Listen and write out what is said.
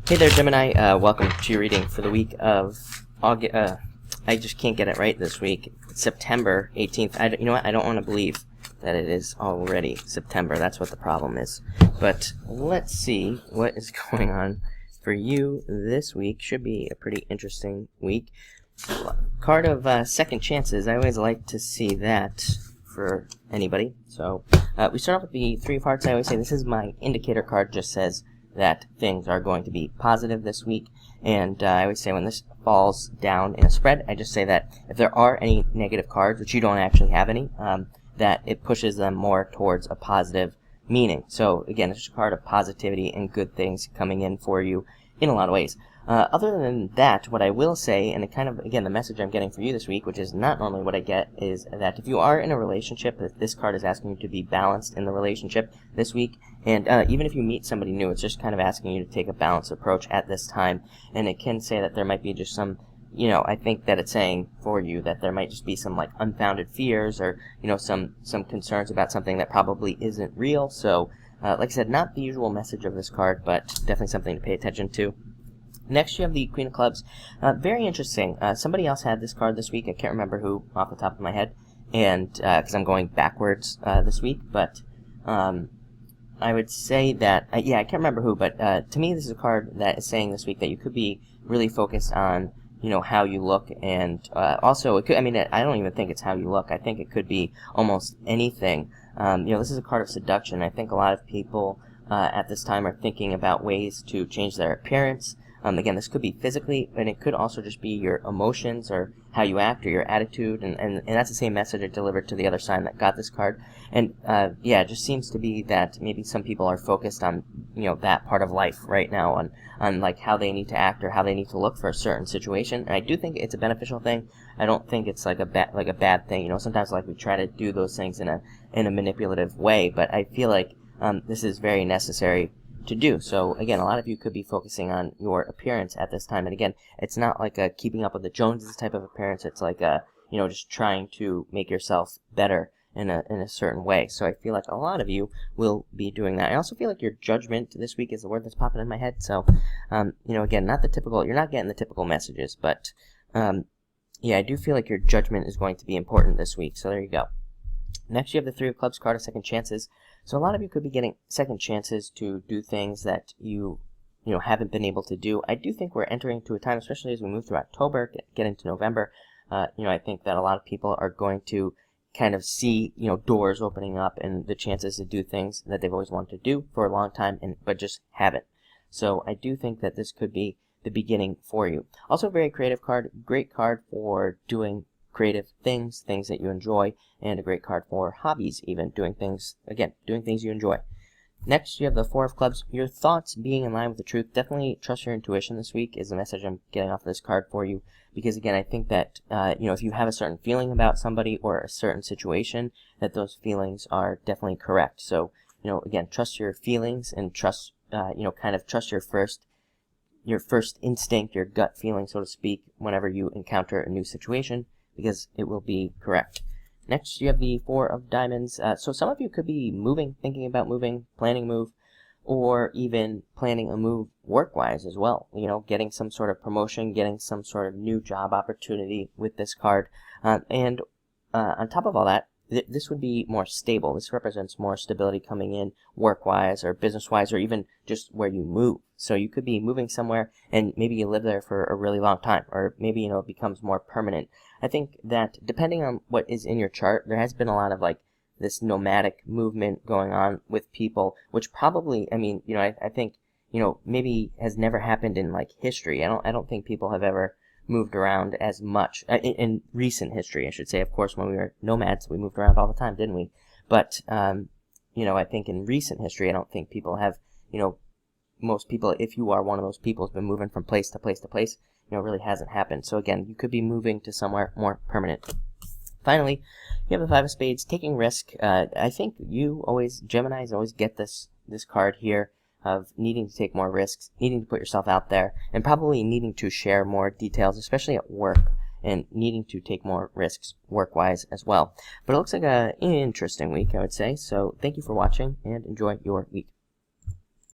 Hey there, Gemini. Welcome to your reading for the week of August. I just can't get it right this week. It's September 18th. You know what? I don't want to believe that it is already September. That's what the problem is. But let's see what is going on for you this week. Should be a pretty interesting week. Card of second chances. I always like to see that for anybody. So we start off with the Three of Hearts. I always say this is my indicator card. Just says that things are going to be positive this week, and I always say when this falls down in a spread, I just say that if there are any negative cards, which you don't actually have any, that it pushes them more towards a positive meaning. So again, it's just a card of positivity and good things coming in for you in a lot of ways. Other than that, what I will say, and it kind of, again, the message I'm getting for you this week, which is not normally what I get, is that if you are in a relationship, this card is asking you to be balanced in the relationship this week. And even if you meet somebody new, it's just kind of asking you to take a balanced approach at this time. And it can say that there might be just some, I think that it's saying for you that there might just be some like unfounded fears or, some concerns about something that probably isn't real. So, like I said, not the usual message of this card, but definitely something to pay attention to. Next, you have the Queen of Clubs. Very interesting. Somebody else had this card this week. I can't remember who off the top of my head, and because I'm going backwards this week. But I would say that, I can't remember who, but to me, this is a card that is saying this week that you could be really focused on, how you look, and also, it could, I don't even think it's how you look. I think it could be almost anything. This is a card of seduction. I think a lot of people at this time are thinking about ways to change their appearance. Again, this could be physically, and it could also just be your emotions or how you act or your attitude, and that's the same message I delivered to the other sign that got this card. And it just seems to be that maybe some people are focused on that part of life right now, on like how they need to act or how they need to look for a certain situation. And I do think it's a beneficial thing. I don't think it's like a bad thing. Sometimes like we try to do those things in a manipulative way, but I feel like this is very necessary to do. So again, a lot of you could be focusing on your appearance at this time, and again, it's not like a keeping up with the Joneses type of appearance. It's like a just trying to make yourself better in a certain way. So I feel like a lot of you will be doing that. I also feel like your judgment this week is the word that's popping in my head. So again, not the typical, you're not getting the typical messages, but I do feel like your judgment is going to be important this week. So there you go. Next, you have the Three of Clubs card of second chances. So a lot of you could be getting second chances to do things that you haven't been able to do. I do think we're entering into a time, especially as we move through October, get into November. I think that a lot of people are going to kind of see doors opening up and the chances to do things that they've always wanted to do for a long time, but just haven't. So I do think that this could be the beginning for you. Also, a very creative card, great card for doing creative things that you enjoy, and a great card for hobbies, even doing things you enjoy. Next, you have the Four of Clubs. Your thoughts being in line with the truth. Definitely trust your intuition this week is the message I'm getting off of this card for you, because again, I think that if you have a certain feeling about somebody or a certain situation, that those feelings are definitely correct. So again, trust your feelings and trust trust your first instinct, your gut feeling, so to speak, whenever you encounter a new situation, because it will be correct. Next, you have the Four of Diamonds. So some of you could be moving, thinking about moving, planning a move, or even planning a move work-wise as well. Getting some sort of promotion, getting some sort of new job opportunity with this card. And on top of all that, this would be more stable. This represents more stability coming in work-wise or business-wise, or even just where you move. So you could be moving somewhere and maybe you live there for a really long time, or maybe it becomes more permanent. I think that depending on what is in your chart, there has been a lot of like this nomadic movement going on with people, which probably, I think, maybe has never happened in like history. I don't think people have ever moved around as much in recent history, I should say. Of course, when we were nomads, we moved around all the time, didn't we? But I think in recent history, I don't think people have, most people, if you are one of those people who's been moving from place to place to place, really hasn't happened. So again, you could be moving to somewhere more permanent. Finally, you have the Five of Spades, taking risk. I think Geminis always get this card here of needing to take more risks, needing to put yourself out there, and probably needing to share more details, especially at work, and needing to take more risks work-wise as well. But it looks like an interesting week, I would say. So thank you for watching, and enjoy your week.